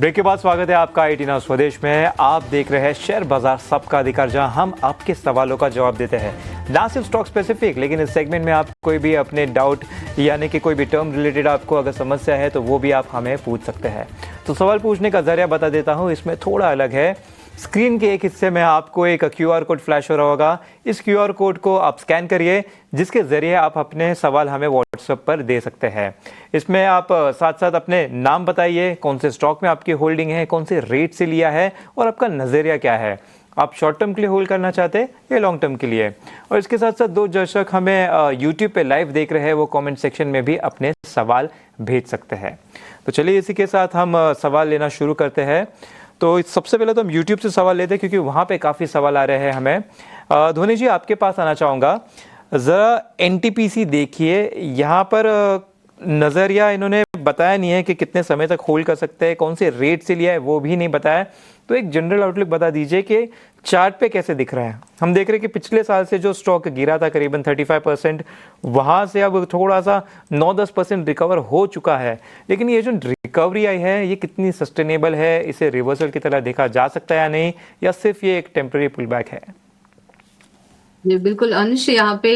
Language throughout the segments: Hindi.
ब्रेक के बाद स्वागत है आपका 18 स्वदेश में। आप देख रहे हैं शेयर बाजार सबका अधिकार, जहां हम आपके सवालों का जवाब देते हैं, ना सिर्फ स्टॉक स्पेसिफिक, लेकिन इस सेगमेंट में आप कोई भी अपने डाउट यानी कि कोई भी टर्म रिलेटेड आपको अगर समस्या है तो वो भी आप हमें पूछ सकते हैं। तो सवाल पूछने का जरिया बता देता हूँ, इसमें थोड़ा अलग है। स्क्रीन के एक हिस्से में आपको एक QR कोड फ्लैश हो रहा होगा। इस QR कोड को आप स्कैन करिए, जिसके जरिए आप अपने सवाल हमें व्हाट्सएप पर दे सकते हैं। इसमें आप साथ साथ अपने नाम बताइए, कौन से स्टॉक में आपकी होल्डिंग है, कौन से रेट से लिया है और आपका नज़रिया क्या है। आप शॉर्ट टर्म के लिए होल्ड करना चाहते हैं या लॉन्ग टर्म के लिए। और इसके साथ साथ दो दर्शक हमें यूट्यूब पे लाइव देख रहे हैं, वो कमेंट सेक्शन में भी अपने सवाल भेज सकते हैं। तो चलिए इसी के साथ हम सवाल लेना शुरू करते हैं। तो सबसे पहले तो हम यूट्यूब से सवाल लेते हैं, क्योंकि वहाँ पे काफ़ी सवाल आ रहे हैं हमें। धोनी जी, आपके पास आना चाहूँगा। ज़रा NTPC देखिए, यहाँ पर नज़रिया इन्होंने बताया नहीं है कि कितने समय तक होल्ड कर सकते हैं, कौन से रेट से लिया है वो भी नहीं बताया। तो एक जनरल आउटलुक बता दीजिए कि चार्ट पे कैसे दिख रहा है। हम देख रहे हैं कि पिछले साल से जो स्टॉक गिरा था करीबन 35%, वहाँ से अब थोड़ा सा 9-10% रिकवर हो चुका है। लेकिन ये जो रिकवरी आई है, ये कितनी सस्टेनेबल है, इसे रिवर्सल की तरह देखा जा सकता है या नहीं, या सिर्फ ये एक टेम्पररी पुलबैक है? जी बिल्कुल अंश, यहाँ पे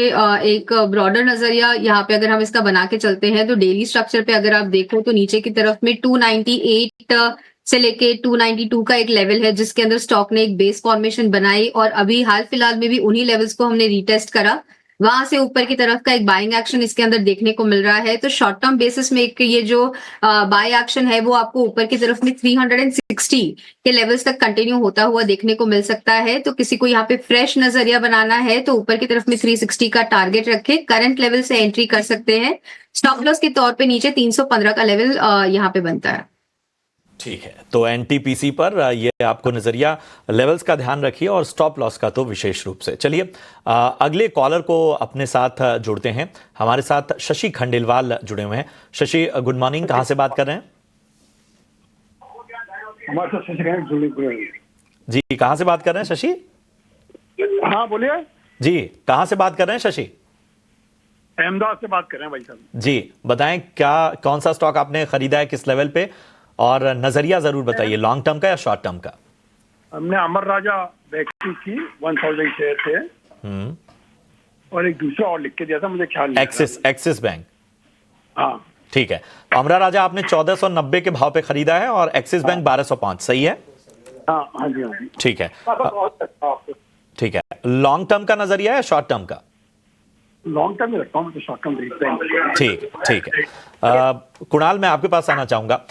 एक ब्रॉडर नजरिया यहाँ पे अगर हम इसका बना के चलते हैं तो डेली स्ट्रक्चर पे अगर आप देखो तो नीचे की तरफ में 298 से लेके 292 का एक लेवल है, जिसके अंदर स्टॉक ने एक बेस फॉर्मेशन बनाई और अभी हाल फिलहाल में भी उन्हीं लेवल्स को हमने रीटेस्ट करा। वहां से ऊपर की तरफ का एक बाइंग एक्शन इसके अंदर देखने को मिल रहा है। तो शॉर्ट टर्म बेसिस में एक ये जो बाय एक्शन है वो आपको ऊपर की तरफ में 360 के लेवल्स तक कंटिन्यू होता हुआ देखने को मिल सकता है। तो किसी को यहाँ पे फ्रेश नजरिया बनाना है तो ऊपर की तरफ में 360 का टारगेट रखे, करंट लेवल से एंट्री कर सकते हैं। स्टॉप लॉस के तौर पे नीचे 315 का लेवल यहाँ पे बनता है। ठीक है, तो NTPC पर ये आपको नजरिया लेवल्स का ध्यान रखिए और स्टॉप लॉस का तो विशेष रूप से। चलिए अगले कॉलर को अपने साथ जोड़ते हैं। हमारे साथ शशि खंडेलवाल जुड़े हुए हैं। शशि, गुड मॉर्निंग, कहां से बात कर रहे हैं? हमारे साथ शशि जी, कहां से बात कर रहे हैं शशि? हाँ बोलिए जी, कहां से बात कर रहे हैं शशि? अहमदाबाद से बात कर रहे हैं भाई साहब। जी, बताएं कौन सा स्टॉक आपने खरीदा है, किस लेवल पे, और नजरिया जरूर बताइए, लॉन्ग टर्म का या शॉर्ट टर्म का। हमने अमर राजा बैटरी की 1000 शेयर थे और एक दूसरा और लिख के दिया था, मुझे ख्याल नहीं। Axis bank. हाँ ठीक है, तो अमरा राजा आपने 1490 के भाव पे खरीदा है और एक्सिस बैंक 1205, सही है? हाँ हाँ जी, हाँ जी। ठीक है, ठीक है। लॉन्ग टर्म का नजरिया है शॉर्ट टर्म का? लॉन्ग टर्म में रखता हूँ, तो शॉर्ट टर्म देखते हैं। ठीक है। कुणाल, मैं आपके पास आना चाहूंगा।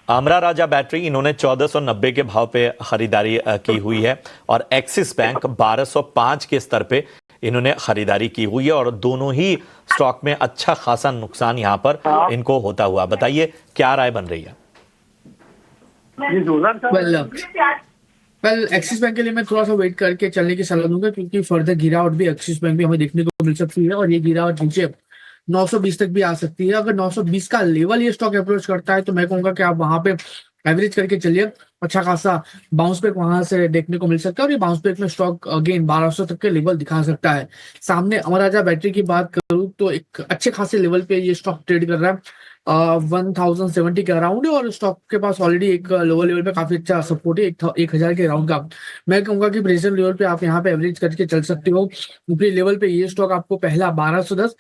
अमरा राजा बैटरी इन्होंने 1490 के भाव पे खरीदारी की हुई है और एक्सिस बैंक 1205 के स्तर पे इन्होंने खरीदारी की हुई है, और दोनों ही स्टॉक में अच्छा खासा नुकसान यहां पर इनको होता हुआ। बताइए क्या राय बन रही है? वेल एक्सिस बैंक के लिए मैं थोड़ा सा वेट करके चलने की सलाह दूंगा, क्योंकि फर्दर गिरावट भी एक्सिस बैंक में हमें देखने को मिल सकती है और ये गिरावट नीचे 920 तक भी आ सकती है। अगर 920 का लेवल ये स्टॉक अप्रोच करता है तो मैं कहूंगा कि आप वहां पे एवरेज करके चलिए। अच्छा खासा बाउंस बैक वहां से देखने को मिल सकता है और ये बाउंस बैक में स्टॉक अगेन 1200 तक के लेवल दिखा सकता है। सामने अमर राजा बैटरी की बात करूं तो एक अच्छे खासे लेवल पे ये स्टॉक ट्रेड कर रहा है, 1070 के अराउंड है, और स्टॉक के पास ऑलरेडी एक लोअर लेवल पे काफी अच्छा सपोर्ट है 1000 के अराउंड का। मैं कहूंगा कि प्रेजेंट लेवल पे आप यहाँ पे एवरेज करके चल सकते हो। ऊपरी लेवल पे ये स्टॉक आपको पहला 1210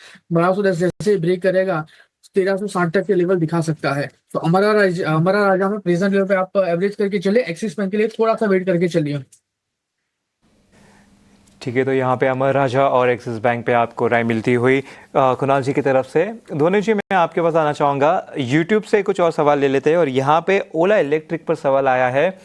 जैसे ब्रेक करेगा 1360 तक के लेवल दिखा सकता है। तो हमारा राजा में प्रेजेंट लेवल पे आप एवरेज करके चलिए। एक्सिस बैंक के लिए थोड़ा सा वेट करके चलिए। ठीक है, तो यहाँ पे अमर राजा और एक्सिस बैंक पे आपको राय मिलती हुई कुणाल जी की तरफ से। धोनी जी, मैं आपके पास आना चाहूँगा। यूट्यूब से कुछ और सवाल ले लेते हैं, और यहाँ पे ओला इलेक्ट्रिक पर सवाल आया है।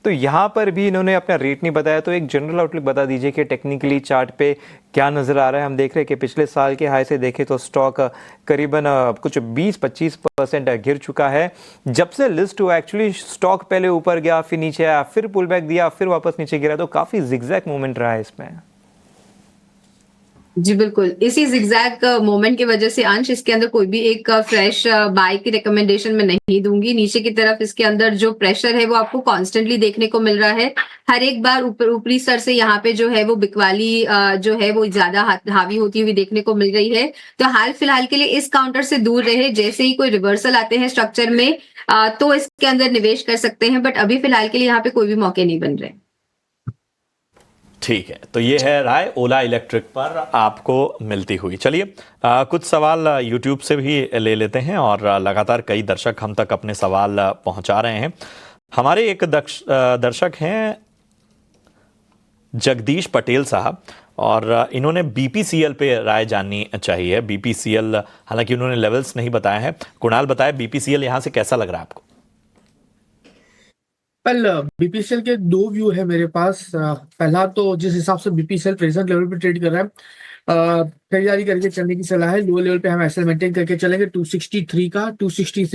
तो यहाँ पर भी इन्होंने अपना रेट नहीं बताया, तो एक जनरल आउटलुक बता दीजिए कि टेक्निकली चार्ट पे क्या नज़र आ रहा है। हम देख रहे हैं कि पिछले साल के हाई से देखें तो स्टॉक करीबन कुछ 20-25% गिर चुका है। जब से लिस्ट हुआ एक्चुअली स्टॉक पहले ऊपर गया, फिर नीचे आया, फिर पुल बैक दिया, फिर वापस नीचे गिरा, तो काफ़ी जिगजैग मूवमेंट रहा है इसमें। जी बिल्कुल, इसी ज़िगज़ैग मोमेंट की वजह से अंश इसके अंदर कोई भी एक फ्रेश बाय की रिकमेंडेशन मैं नहीं दूँगी। नीचे की तरफ इसके अंदर जो प्रेशर है वो आपको कॉन्स्टेंटली देखने को मिल रहा है। हर एक बार ऊपरी स्तर से यहाँ पे जो है वो बिकवाली जो है वो ज़्यादा हावी होती हुई देखने को मिल रही है। तो हाल-फिलहाल के लिए इस काउंटर से दूर रहे, जैसे ही कोई रिवर्सल आते हैं स्ट्रक्चर में तो इसके अंदर निवेश कर सकते हैं, बट अभी फिलहाल के लिए यहाँ पे कोई भी मौके नहीं बन रहे। ठीक है, तो ये है राय ओला इलेक्ट्रिक पर आपको मिलती हुई। चलिए कुछ सवाल यूट्यूब से भी ले लेते हैं और लगातार कई दर्शक हम तक अपने सवाल पहुंचा रहे हैं। हमारे एक दर्शक हैं जगदीश पटेल साहब और इन्होंने बीपीसीएल पे राय जाननी चाहिए। बीपीसीएल, हालांकि उन्होंने लेवल्स नहीं बताया है। कुणाल बताए बीपीसीएल यहां से कैसा लग रहा है आपको? वेल, बीपीसीएल के दो व्यू है मेरे पास। पहला तो जिस हिसाब से बीपीसीएल प्रेजेंट लेवल पे ट्रेड कर रहा है, खरीदारी करके चलने की सलाह है। लो लेवल पे हम एसएल मेंटेन करके चलेंगे। 263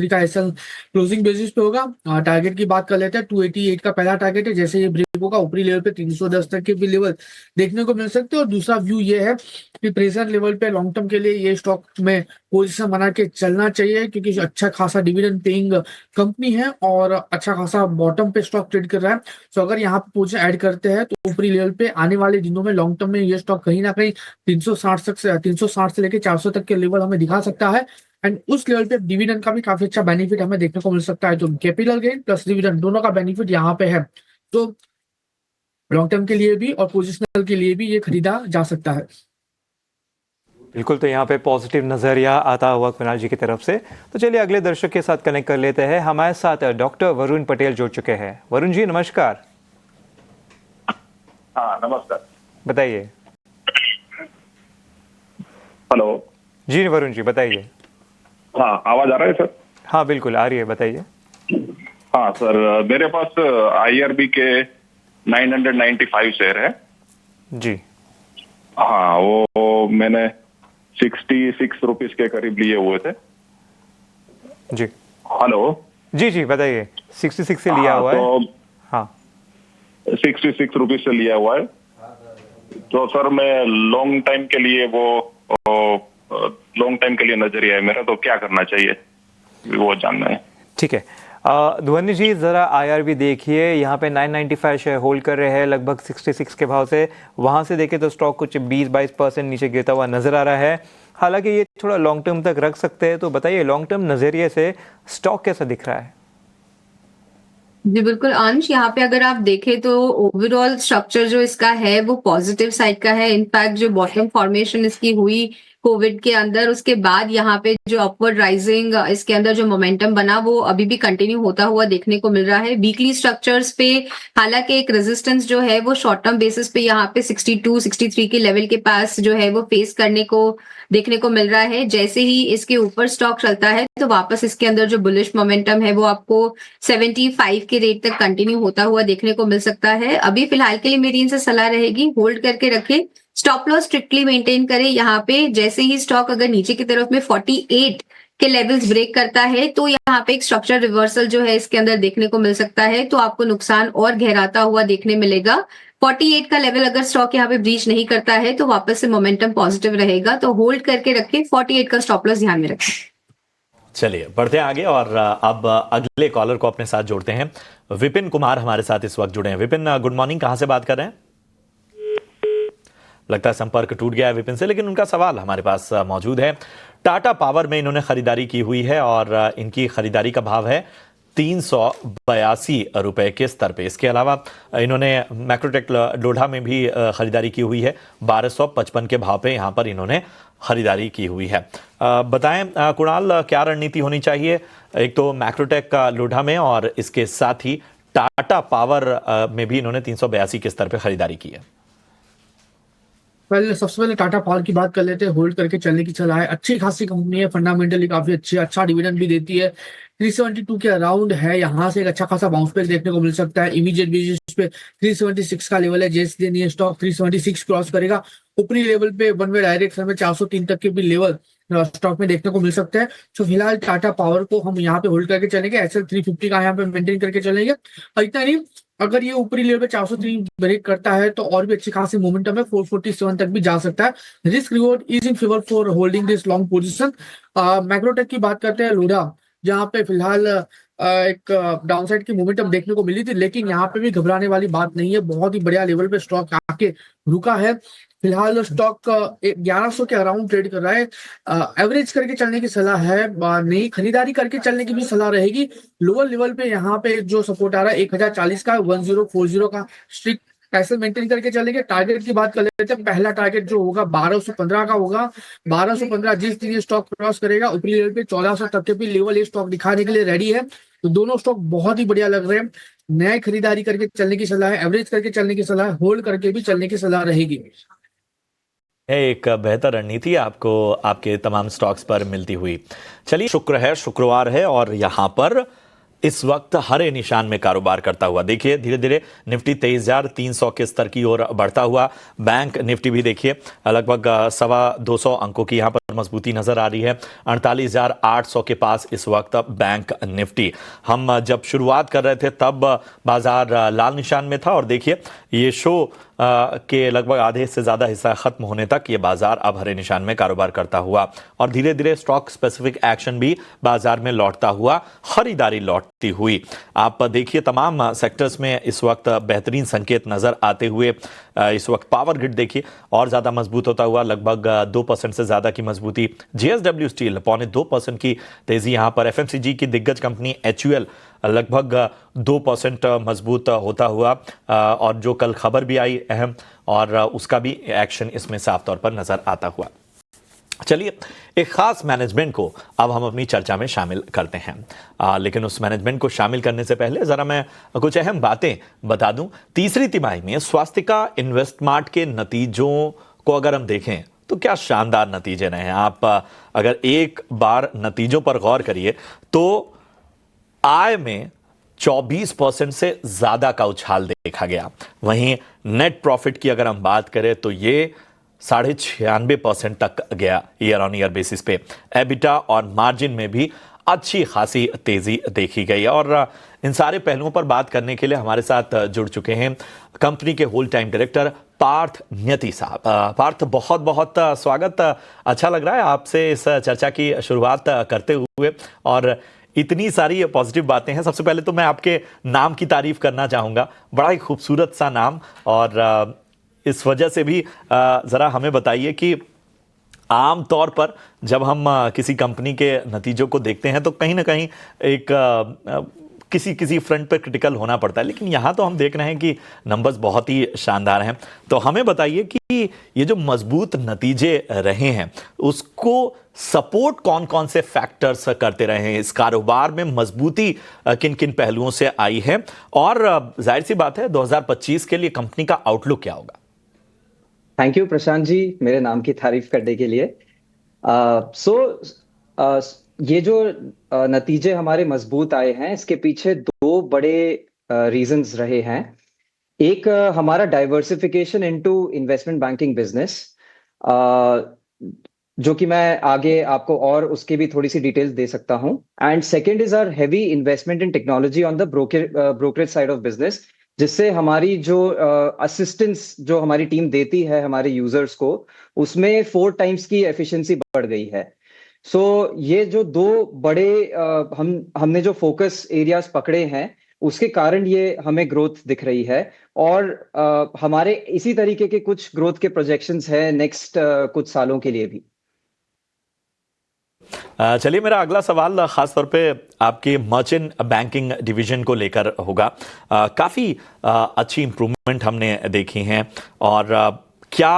का एसएल क्लोजिंग बेसिस पे होगा। टारगेट की बात कर लेते हैं। 288 का पहला टारगेट है। जैसे ये ब्रेक होगा ऊपरी लेवल पे 310 तक के भी लेवल देखने को मिल सकते हैं। और दूसरा व्यू ये है कि प्रेजेंट लेवल पे लॉन्ग टर्म के लिए ये स्टॉक में पोजिशन बना के चलना चाहिए, क्योंकि अच्छा खासा डिविडेंड पेइंग कंपनी है और अच्छा खासा बॉटम पे स्टॉक ट्रेड कर रहा है। तो अगर यहाँ पे पोजीशन ऐड करते हैं तो ऊपरी लेवल पे आने वाले दिनों में लॉन्ग टर्म में ये स्टॉक कहीं ना कहीं 360 से लेके 400 तक के लेवल हमें दिखा सकता है। एंड उस लेवल पे डिविडेंड का भी काफी अच्छा बेनिफिट हमें देखने को मिल सकता है। तो कैपिटल गेन प्लस डिविडेंड दोनों का बेनिफिट यहाँ पे है। तो लॉन्ग टर्म के लिए भी और पोजिशनल के लिए भी ये खरीदा जा सकता है। बिल्कुल, तो यहाँ पे पॉजिटिव नज़रिया आता हुआ कुणाल जी की तरफ से। तो चलिए अगले दर्शक के साथ कनेक्ट कर लेते हैं। हमारे साथ डॉक्टर वरुण पटेल जुड़ चुके हैं। वरुण जी नमस्कार। हाँ नमस्कार। बताइए। हेलो। जी वरुण जी बताइए। हाँ आवाज आ रहा है सर? हाँ बिल्कुल आ रही है, बताइए। हाँ सर, मेरे पास आईआरबी के 995 शेयर है जी। हाँ, वो मैंने 66 रुपीज के करीब लिए हुए थे। जी हेलो। जी जी बताइए। 66 से लिया हुआ है। तो हाँ 66 रुपीज से लिया हुआ है। तो सर मैं लॉन्ग टाइम के लिए लॉन्ग टाइम के लिए नजरिया है मेरा, तो क्या करना चाहिए वो जानना है। ठीक है। ध्वनि जी ज़रा आईआरबी देखिए, यहाँ पे 995 शेयर होल्ड कर रहे हैं लगभग 66 के भाव से। वहाँ से देखें तो स्टॉक कुछ 20-22% नीचे गिरता हुआ नजर आ रहा है। हालांकि ये थोड़ा लॉन्ग टर्म तक रख सकते हैं। तो बताइए लॉन्ग टर्म नज़रिए से स्टॉक कैसा दिख रहा है? जी बिल्कुल अंश, यहाँ पे अगर आप देखें तो ओवरऑल स्ट्रक्चर जो इसका है वो पॉजिटिव साइड का है। इनफैक्ट जो बॉटम फॉर्मेशन इसकी हुई कोविड के अंदर, उसके बाद यहाँ पे जो अपवर्ड राइजिंग इसके अंदर जो मोमेंटम बना वो अभी भी कंटिन्यू होता हुआ देखने को मिल रहा है। वीकली स्ट्रक्चर्स पे हालांकि एक रेजिस्टेंस जो है वो शॉर्ट टर्म बेसिस पे यहाँ पे 62-63 के लेवल के पास जो है वो फेस करने को देखने को मिल रहा है। जैसे ही इसके ऊपर स्टॉक चलता है तो वापस इसके अंदर जो बुलिश मोमेंटम है वो आपको 75 के रेट तक कंटिन्यू होता हुआ देखने को मिल सकता है। अभी फिलहाल के लिए मेरी इनसे सलाह रहेगी होल्ड करके रखें, स्टॉप लॉस स्ट्रिक्टली मेंटेन करें। यहाँ पे जैसे ही स्टॉक अगर नीचे की तरफ में 48 के लेवल्स ब्रेक करता है तो यहाँ पे एक स्ट्रक्चर रिवर्सल जो है इसके अंदर देखने को मिल सकता है। तो आपको नुकसान और गहराता हुआ देखने मिलेगा। 48 का लेवल अगर स्टॉक यहाँ पे ब्रीच नहीं करता है तो वापस से मोमेंटम पॉजिटिव रहेगा। तो होल्ड करके रखें, 48 का स्टॉप लॉस ध्यान में रखें। चलिए बढ़ते हैं आगे और अब अगले कॉलर को अपने साथ जोड़ते हैं। विपिन कुमार हमारे साथ इस वक्त जुड़े हैं। विपिन गुड मॉर्निंग, कहां से बात कर रहे हैं? लगता है संपर्क टूट गया है विपिन से, लेकिन उनका सवाल हमारे पास मौजूद है। टाटा पावर में इन्होंने खरीदारी की हुई है और इनकी खरीदारी का भाव है 382 रुपए के स्तर पे। इसके अलावा इन्होंने मैक्रोटेक लोढ़ा में भी खरीदारी की हुई है। 1255 के भाव पे यहाँ पर इन्होंने खरीदारी की हुई है। बताएं कुणाल, क्या रणनीति होनी चाहिए एक तो मैक्रोटेक का लोढ़ा में और इसके साथ ही टाटा पावर में भी इन्होंने 382 के स्तर पे खरीदारी की है। पहले सबसे पहले टाटा पावर की बात कर लेते हैं। होल्ड करके चलने की सलाह है। अच्छी खासी कंपनी है, फंडामेंटली काफी अच्छी, अच्छा डिविडेंड भी देती है। 372 के अराउंड है, यहाँ से एक अच्छा खासा बाउंस बैक देखने को मिल सकता है। इमीडिएट बेसिस पे 376 का लेवल है। जैसे दिन ये स्टॉक 376 क्रॉस करेगा ऊपरी लेवल पे वन वे डायरेक्ट में 403 तक के भी लेवल स्टॉक में देखने को मिल सकते हैं। तो फिलहाल टाटा पावर को हम यहाँ पे होल्ड करके चलेंगे। एसएल 350 का यहाँ पे मेंटेन करके चलेंगे। और इतना नहीं, अगर ये ऊपरी लेवल पे 403 ब्रेक करता है तो और भी अच्छी खासी मोमेंटम है, 447 तक भी जा सकता है। Risk reward is in favour for holding this long position. Macrotech की बात करते हैं, लोढ़ा, जहां पे फिलहाल एक डाउनसाइड की मोमेंटम देखने को मिली थी, लेकिन यहाँ पे भी घबराने वाली बात नहीं है। बहुत ही बढ़िया लेवल पे स्टॉक आके रुका है। फिलहाल स्टॉक 1100 के अराउंड ट्रेड कर रहा है। एवरेज करके चलने की सलाह है, नहीं खरीदारी करके चलने की भी सलाह रहेगी। लोअर लेवल पे यहाँ पे जो सपोर्ट आ रहा है 1040 का, 1040 का स्ट्रिक्ट ऐसे मेंटेन करके चलेंगे। टारगेट की बात कर लेते हैं, पहला टारगेट जो होगा 1215 का होगा। 1215 जिस दिन ये स्टॉक क्रॉस करेगा, ऊपरी लेवल पे 1400 तक के भी लेवल ये स्टॉक दिखाने के लिए रेडी है। तो दोनों स्टॉक बहुत ही बढ़िया लग रहे हैं। नए खरीदारी करके चलने की सलाह है, एवरेज करके चलने की सलाह है, होल्ड करके भी चलने की सलाह रहेगी। एक बेहतर रणनीति आपको आपके तमाम स्टॉक्स पर मिलती हुई। चलिए, शुक्र है, शुक्रवार है और यहां पर इस वक्त हरे निशान में कारोबार करता हुआ देखिए धीरे धीरे निफ्टी 23,300 के स्तर की ओर बढ़ता हुआ। बैंक निफ्टी भी देखिए लगभग 225 अंकों की यहां पर मजबूती नजर आ रही है। 48,800 के पास इस वक्त बैंक निफ्टी। हम जब शुरुआत कर रहे थे तब बाजार लाल निशान में था और देखिए ये शो के लगभग आधे से ज्यादा हिस्सा खत्म होने तक ये बाजार अब हरे निशान में कारोबार करता हुआ और धीरे धीरे स्टॉक स्पेसिफिक एक्शन भी बाजार में लौटता हुआ, खरीदारी लौटती हुई। आप देखिए तमाम सेक्टर्स में इस वक्त बेहतरीन संकेत नजर आते हुए। इस वक्त पावर ग्रिड देखिए और ज्यादा मजबूत होता हुआ, लगभग 2% से ज्यादा की मजबूती। जेएसडब्ल्यू स्टील 0.25% की तेजी यहां पर। एफएमसीजी की दिग्गज कंपनी एचयूएल लगभग 2% मजबूत होता हुआ और जो कल खबर भी आई अहम, और उसका भी एक्शन इसमें साफ तौर पर नजर आता हुआ। चलिए, एक खास मैनेजमेंट को अब हम अपनी चर्चा में शामिल करते हैं, लेकिन उस मैनेजमेंट को शामिल करने से पहले जरा मैं कुछ अहम बातें बता दूं। तीसरी तिमाही में स्वास्तिका इन्वेस्टमार्ट के नतीजों को अगर हम देखें तो क्या शानदार नतीजे रहे हैं। आप अगर एक बार नतीजों पर गौर करिए तो आय में 24% से ज्यादा का उछाल देखा गया। वहीं नेट प्रॉफिट की अगर हम बात करें तो ये 96% तक गया ईयर ऑन ईयर बेसिस पे। एबिटा और मार्जिन में भी अच्छी खासी तेजी देखी गई और इन सारे पहलुओं पर बात करने के लिए हमारे साथ जुड़ चुके हैं कंपनी के होल टाइम डायरेक्टर पार्थ न्यति साहब। पार्थ, बहुत बहुत स्वागत। अच्छा लग रहा है आपसे इस चर्चा की शुरुआत करते हुए और इतनी सारी पॉजिटिव बातें हैं। सबसे पहले तो मैं आपके नाम की तारीफ करना चाहूंगा, बड़ा ही खूबसूरत सा नाम, और इस वजह से भी जरा हमें बताइए कि आम तौर पर जब हम किसी कंपनी के नतीजों को देखते हैं तो कहीं ना कहीं एक किसी फ्रंट पर क्रिटिकल होना पड़ता है, लेकिन यहां तो हम देख रहे हैं कि नंबर्स बहुत ही शानदार हैं। तो हमें बताइए कि ये जो मजबूत नतीजे रहे हैं उसको सपोर्ट कौन कौन से फैक्टर्स करते रहे हैं, इस कारोबार में मजबूती किन किन पहलुओं से आई है, और जाहिर सी बात है 2025 के लिए कंपनी का आउटलुक क्या होगा। थैंक यू प्रशांत जी, मेरे नाम की तारीफ करने के लिए। ये जो नतीजे हमारे मजबूत आए हैं, इसके पीछे दो बड़े रीजंस रहे हैं। एक हमारा diversification into investment banking business, जो कि मैं आगे आपको और उसके भी थोड़ी सी डिटेल्स दे सकता हूं। And second is our heavy investment in technology on the brokerage side of business, जिससे हमारी जो असिस्टेंस जो हमारी टीम देती है हमारे यूजर्स को, उसमें 4 टाइम्स की एफिशिएंसी बढ़ गई है। सो ये जो दो बड़े हमने जो फोकस एरियाज पकड़े हैं, उसके कारण ये हमें ग्रोथ दिख रही है। और हमारे इसी तरीके के कुछ ग्रोथ के प्रोजेक्शंस हैं नेक्स्ट कुछ सालों के लिए भी। चलिए, मेरा अगला सवाल खास तौर पे आपके मर्चेंट बैंकिंग डिवीजन को लेकर होगा। काफी अच्छी इंप्रूवमेंट हमने देखी हैं, और क्या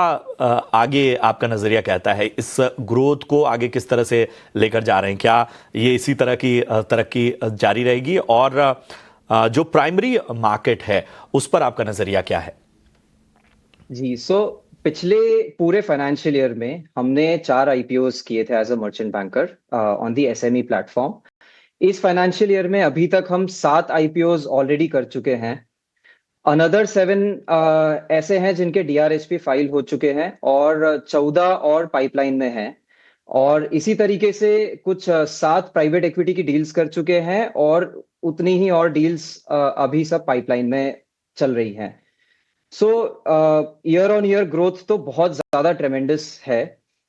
आगे आपका नजरिया कहता है इस ग्रोथ को आगे किस तरह से लेकर जा रहे हैं? क्या ये इसी तरह की तरक्की जारी रहेगी, और जो प्राइमरी मार्केट है उस पर आपका नजरिया क्या है? जी, पिछले पूरे फाइनेंशियल ईयर में हमने 4 आईपीओस किए थे as a merchant banker on the SME platform. इस फाइनेंशियल ईयर में अभी तक हम 7 आईपीओस ऑलरेडी कर चुके हैं। अनदर 7 ऐसे हैं जिनके डीआरएचपी फाइल हो चुके हैं, और 14 और पाइपलाइन में हैं। और इसी तरीके से कुछ 7 प्राइवेट इक्विटी की डील्स कर चुके हैं, और उतनी ही और डील्स अभी सब पाइपलाइन में चल रही हैं। सो ईयर ऑन ईयर ग्रोथ तो बहुत ज्यादा ट्रेमेंडस है।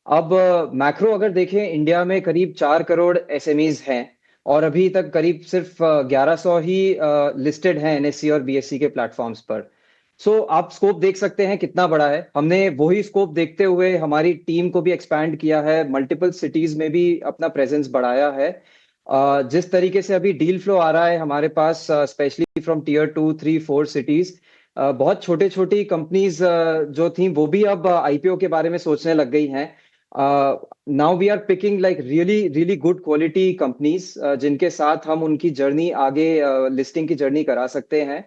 अब मैक्रो अगर देखें, इंडिया में करीब 4 करोड़ एसएमईज हैं और अभी तक करीब सिर्फ 1100 ही लिस्टेड हैं एनएससी और बीएससी के प्लेटफॉर्म्स पर। सो आप स्कोप देख सकते हैं कितना बड़ा है। हमने वही स्कोप देखते हुए हमारी टीम को भी एक्सपैंड किया है, मल्टीपल सिटीज में भी अपना प्रेजेंस बढ़ाया है। जिस तरीके से अभी डील फ्लो आ रहा है हमारे पास, स्पेशली फ्रॉम टीयर 2, 3, 4 सिटीज, बहुत छोटे छोटी कंपनीज जो थी वो भी अब आईपीओ के बारे में सोचने लग गई हैं। Now we are picking like really really good quality companies जिनके साथ हम उनकी जर्नी आगे, लिस्टिंग की जर्नी करा सकते हैं।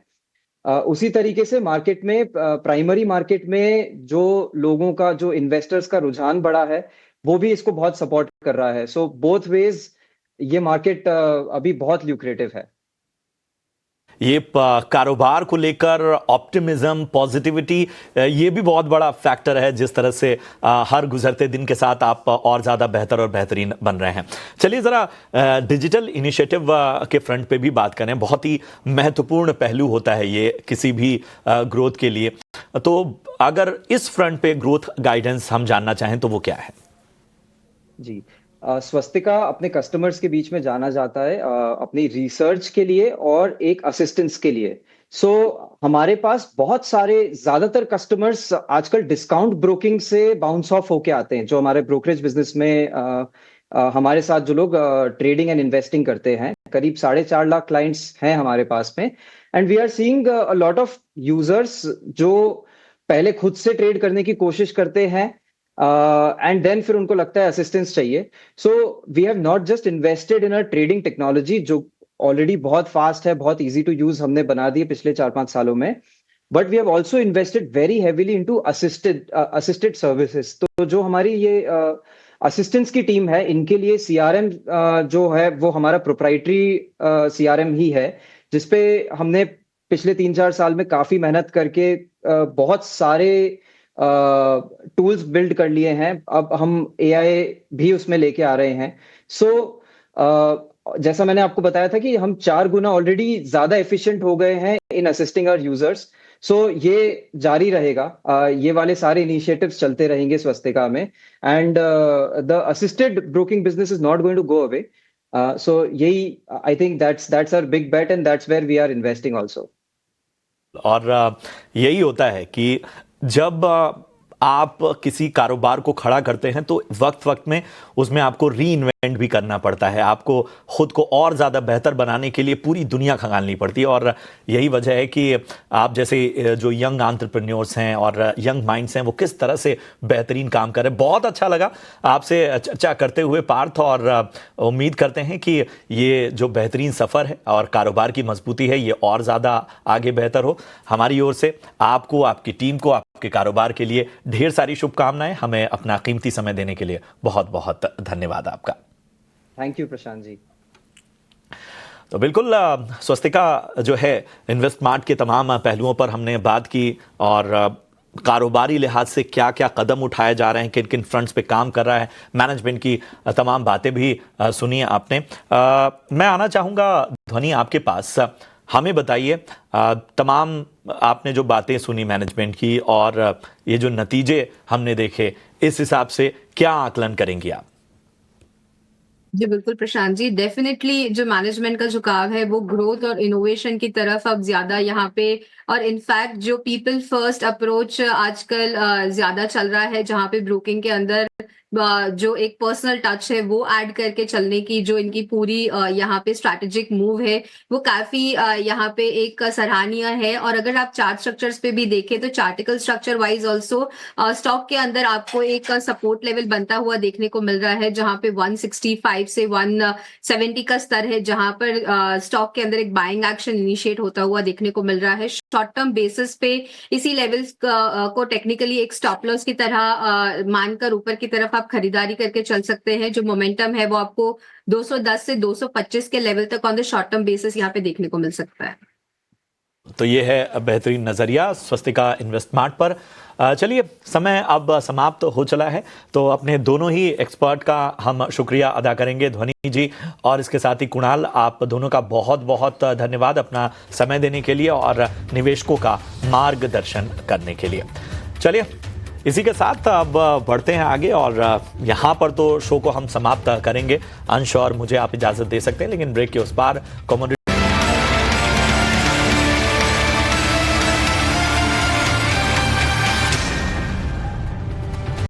उसी तरीके से मार्केट में, प्राइमरी मार्केट में जो लोगों का, जो इन्वेस्टर्स का रुझान बढ़ा है, वो भी इसको बहुत सपोर्ट कर रहा है। सो बोथ वेज ये मार्केट अभी बहुत ल्यूक्रेटिव है। ये कारोबार को लेकर ऑप्टिमिज्म, पॉजिटिविटी, ये भी बहुत बड़ा फैक्टर है जिस तरह से हर गुजरते दिन के साथ आप और ज़्यादा बेहतर और बेहतरीन बन रहे हैं। चलिए ज़रा डिजिटल इनिशिएटिव के फ्रंट पे भी बात करें। बहुत ही महत्वपूर्ण पहलू होता है ये किसी भी ग्रोथ के लिए। तो अगर इस फ्रंट पे ग्रोथ गाइडेंस हम जानना चाहें तो वो क्या है? जी, स्वस्तिका अपने कस्टमर्स के बीच में जाना जाता है अपनी रिसर्च के लिए और एक असिस्टेंस के लिए। सो हमारे पास बहुत सारे, ज्यादातर कस्टमर्स आजकल डिस्काउंट ब्रोकिंग से बाउंस ऑफ होके आते हैं, जो हमारे ब्रोकरेज बिजनेस में हमारे साथ जो लोग ट्रेडिंग एंड इन्वेस्टिंग करते हैं। करीब 4.5 लाख क्लाइंट्स हैं हमारे पास में। And we are seeing a lot of users जो पहले खुद से ट्रेड करने की कोशिश करते हैं एंड देन फिर उनको लगता है असिस्टेंस चाहिए। So we have not just invested in a trading technology जो ऑलरेडी बहुत फास्ट है, बहुत इजी टू यूज हमने बना दी पिछले 4-5 सालों में, but we have also invested very heavily into assisted services. तो जो हमारी ये असिस्टेंस की टीम है, इनके लिए सीआरएम जो है वो हमारा प्रोप्राइटरी सीआरएम ही है, जिसपे हमने पिछले 3-4 साल में काफी मेहनत करके बहुत सारे टूल्स बिल्ड कर लिए हैं। अब हम एआई भी उसमें लेके आ रहे हैं। सो जैसा मैंने आपको बताया था कि हम 4 गुना ऑलरेडी ज्यादा एफिशिएंट हो गए हैं इन असिस्टिंग आवर यूजर्स। सो ये जारी रहेगा, ये वाले सारे इनिशिएटिव्स चलते रहेंगे स्वस्तिका में। And the assisted broking business is not going to go away. So यही, I think that's our big bet and that's where we are investing also. और यही होता है कि जब आप किसी कारोबार को खड़ा करते हैं तो वक्त वक्त में उसमें आपको री इन्वेंट भी करना पड़ता है। आपको खुद को और ज़्यादा बेहतर बनाने के लिए पूरी दुनिया खंगालनी पड़ती है। और यही वजह है कि आप जैसे जो यंग एंटरप्रेन्योर्स हैं और यंग माइंड्स हैं वो किस तरह से बेहतरीन काम कर रहे हैं। बहुत अच्छा लगा आपसे चर्चा करते हुए पार्थ, और उम्मीद करते हैं कि ये जो बेहतरीन सफ़र है और कारोबार की मजबूती है ये और ज़्यादा आगे बेहतर हो। हमारी ओर से आपको, आपकी टीम को, आपके कारोबार के लिए ढेर सारी शुभकामनाएं। हमें अपना कीमती समय देने के लिए बहुत बहुत धन्यवाद आपका। Thank you Prashant ji. तो बिल्कुल स्वस्तिका जो है इन्वेस्टमार्ट के तमाम पहलुओं पर हमने बात की और कारोबारी लिहाज से क्या क्या कदम उठाए जा रहे हैं, किन किन फ्रंट्स पे काम कर रहा है, मैनेजमेंट की तमाम बातें भी सुनी आपने। मैं आना चाहूँगा ध्वनि आपके पास। हमें बताइए, तमाम आपने जो बातें सुनी मैनेजमेंट की और ये जो नतीजे हमने देखे, इस हिसाब से क्या आकलन करेंगी आप? जी बिल्कुल प्रशांत जी, डेफिनेटली जो मैनेजमेंट का झुकाव है वो ग्रोथ और इनोवेशन की तरफ अब ज्यादा यहाँ पे, और इनफैक्ट जो पीपल फर्स्ट अप्रोच आजकल ज्यादा चल रहा है, जहाँ पे ब्रोकिंग के अंदर जो एक पर्सनल टच है वो ऐड करके चलने की जो इनकी पूरी यहाँ पे स्ट्रैटेजिक मूव है वो काफी यहाँ पे एक सराहनीय है। और अगर आप चार्ट स्ट्रक्चर्स पे भी देखें तो चार्टिकल स्ट्रक्चर वाइज ऑल्सो स्टॉक के अंदर आपको एक सपोर्ट लेवल बनता हुआ देखने को मिल रहा है, जहां पे 165 से 170 का स्तर है, जहां पर स्टॉक के अंदर एक बाइंग एक्शन इनिशिएट होता हुआ देखने को मिल रहा है। शॉर्ट टर्म बेसिस पे इसी लेवल्स को टेक्निकली एक स्टॉप लॉस की तरह मानकर ऊपर की तरफ आप खरीदारी करके चल सकते हैं। जो मोमेंटम है वो आपको 210 से 225 के लेवल तक on the short term basis यहाँ पे देखने को मिल सकता है। तो ये है बेहतरीन नज़रिया स्वस्तिका इन्वेस्टमार्ट पर। चलिए, समय अब समाप्त हो चला है, तो अपने दोनों ही एक्सपर्ट का हम शुक्रिया अदा करेंगे, ध्वनि जी और इसके साथ ही कुणाल, आप दोनों का बहुत बहुत धन्यवाद अपना समय देने के लिए और निवेशकों का मार्गदर्शन करने के लिए। चलिए, इसी के साथ अब बढ़ते हैं आगे और यहाँ पर तो शो को हम समाप्त करेंगे। अंश और मुझे आप इजाज़त दे सकते हैं, लेकिन ब्रेक के उस पार कॉमोडिटी